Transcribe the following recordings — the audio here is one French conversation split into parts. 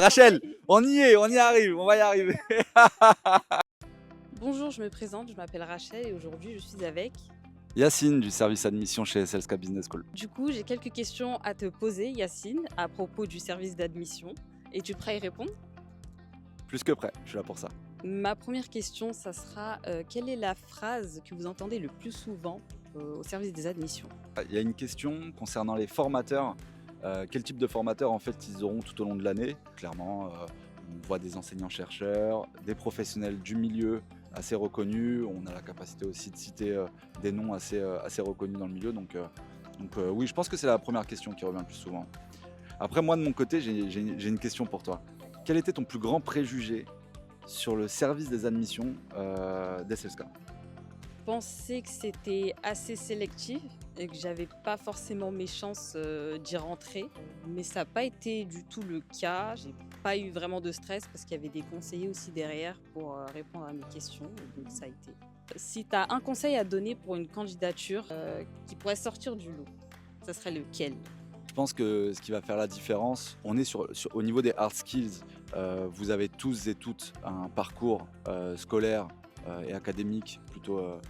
Rachel, on y arrive, on va y arriver. Bonjour, je me présente, je m'appelle Rachel et aujourd'hui je suis avec. Yacine du service admission chez SLSK Business School. Du coup, j'ai quelques questions à te poser, Yacine, à propos du service d'admission. Es-tu prêt à y répondre? Plus que prêt, je suis là pour ça. Ma première question, ça sera quelle est la phrase que vous entendez le plus souvent au service des admissions? Il y a une question concernant les formateurs. Quel type de formateurs en fait ils auront tout au long de l'année? Clairement, on voit des enseignants-chercheurs, des professionnels du milieu assez reconnus. On a la capacité aussi de citer des noms assez reconnus dans le milieu. Donc oui, je pense que c'est la première question qui revient le plus souvent. Après, moi de mon côté, j'ai une question pour toi. Quel était ton plus grand préjugé sur le service des admissions d'SLSK? Je pensais que c'était assez sélectif et que j'avais pas forcément mes chances d'y rentrer, mais ça n'a pas été du tout le cas. J'ai pas eu vraiment de stress parce qu'il y avait des conseillers aussi derrière pour répondre à mes questions, donc ça a été. Si tu as un conseil à donner pour une candidature qui pourrait sortir du lot, ça serait lequel? Je pense que ce qui va faire la différence, on est au niveau des hard skills. Vous avez tous et toutes un parcours scolaire et académique plutôt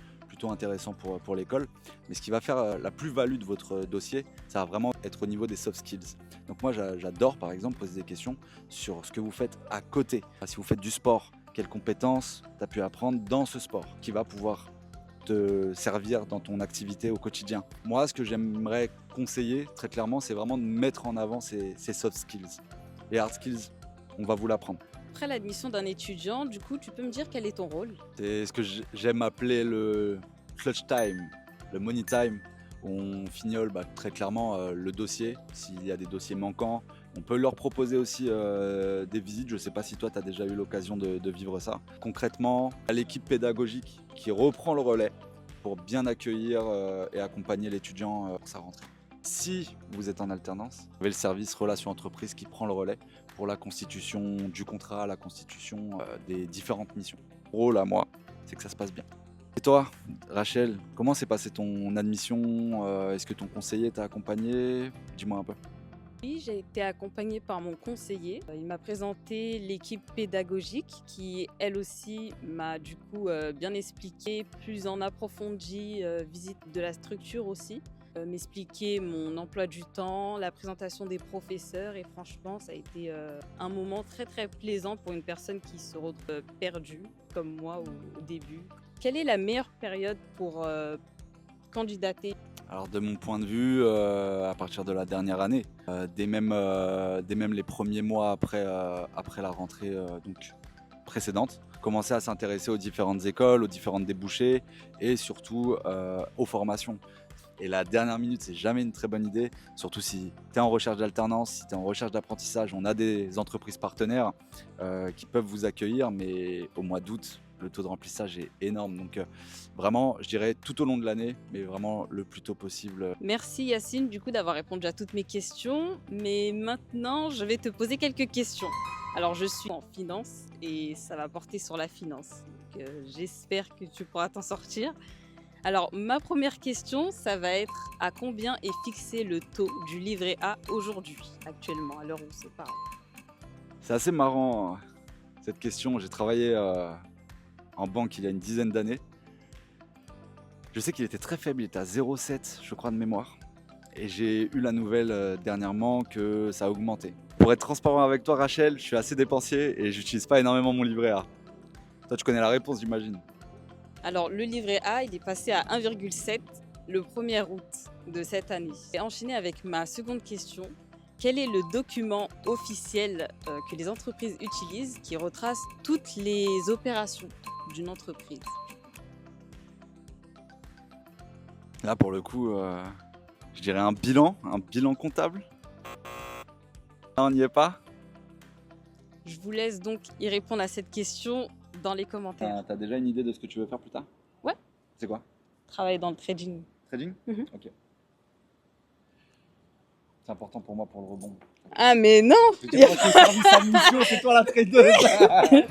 intéressant pour l'école. Mais ce qui va faire la plus-value de votre dossier, ça va vraiment être au niveau des soft skills. Donc moi, j'adore par exemple poser des questions sur ce que vous faites à côté. Si vous faites du sport, quelles compétences tu as pu apprendre dans ce sport qui va pouvoir te servir dans ton activité au quotidien. Moi, ce que j'aimerais conseiller très clairement, c'est vraiment de mettre en avant ces soft skills. Les hard skills, on va vous l'apprendre. Après l'admission d'un étudiant, du coup, tu peux me dire quel est ton rôle? C'est ce que j'aime appeler le clutch time, le money time. On fignole très clairement le dossier, s'il y a des dossiers manquants. On peut leur proposer aussi des visites. Je ne sais pas si toi, tu as déjà eu l'occasion de vivre ça. Concrètement, à l'équipe pédagogique qui reprend le relais pour bien accueillir et accompagner l'étudiant pour sa rentrée. Si vous êtes en alternance, vous avez le service relations entreprises qui prend le relais pour la constitution du contrat, la constitution des différentes missions. Mon rôle à moi, c'est que ça se passe bien. Et toi, Rachel, comment s'est passée ton admission? Est-ce que ton conseiller t'a accompagné? Dis-moi un peu. Oui, j'ai été accompagnée par mon conseiller. Il m'a présenté l'équipe pédagogique qui, elle aussi, m'a du coup bien expliqué, plus en approfondi, visite de la structure aussi, m'expliquer mon emploi du temps, la présentation des professeurs et franchement, ça a été un moment très très plaisant pour une personne qui se retrouve perdue comme moi au début. Quelle est la meilleure période pour candidater? Alors de mon point de vue, à partir de la dernière année, dès même les premiers mois après la rentrée donc précédente, commencer à s'intéresser aux différentes écoles, aux différentes débouchés et surtout aux formations. Et la dernière minute, c'est jamais une très bonne idée, surtout si tu es en recherche d'alternance, si tu es en recherche d'apprentissage. On a des entreprises partenaires qui peuvent vous accueillir, mais au mois d'août, le taux de remplissage est énorme. Donc vraiment, je dirais tout au long de l'année, mais vraiment le plus tôt possible. Merci Yacine du coup d'avoir répondu à toutes mes questions, mais maintenant je vais te poser quelques questions. Alors je suis en finance et ça va porter sur la finance, donc j'espère que tu pourras t'en sortir. Alors ma première question, ça va être à combien est fixé le taux du livret A aujourd'hui, actuellement, à l'heure où on se parle? C'est assez marrant cette question. J'ai travaillé en banque il y a une dizaine d'années. Je sais qu'il était très faible, il était à 0,7 je crois de mémoire. Et j'ai eu la nouvelle dernièrement que ça a augmenté. Pour être transparent avec toi Rachel, je suis assez dépensier et j'utilise pas énormément mon livret A. Toi tu connais la réponse j'imagine. Alors le livret A, il est passé à 1,7 le 1er août de cette année. Et enchaîner avec ma seconde question. Quel est le document officiel que les entreprises utilisent qui retrace toutes les opérations d'une entreprise? Là pour le coup, je dirais un bilan comptable. Là, on n'y est pas. Je vous laisse donc y répondre à cette question dans les commentaires. T'as déjà une idée de ce que tu veux faire plus tard? Ouais. C'est quoi? Travailler dans le trading. Trading? Mhm. Ok. C'est important pour moi pour le rebond. Ah mais non! Je te dis, c'est service admission, c'est toi la tradeuse.